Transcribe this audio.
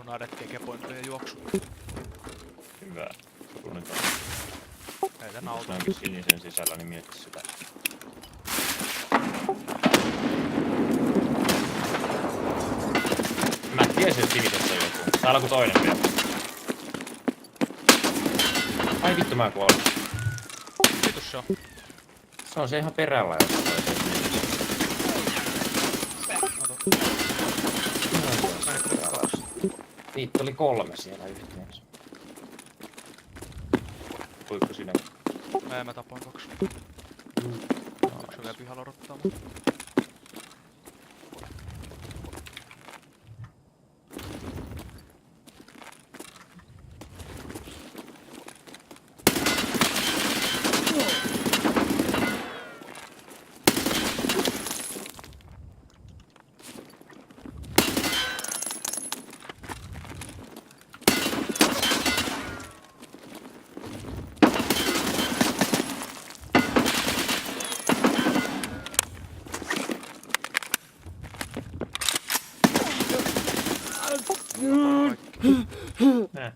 Unaretkien kepointojen juoksu. Hyvä. Kun nyt on. Heitä Jos nauta. näinkin sinisen sisällä, niin mietti sitä. Mä tiesin, että sinisessä on joku. Täällä on ku toinen vielä. Ai vittu mä kuolin. Kiitos se on. Se on se ihan perällä jossain. Kato. Niitä oli 3 siellä yhteensä. Kuinka sinä? Mä tapoin 2. Yksi on vielä pihalla odottaa. Nää.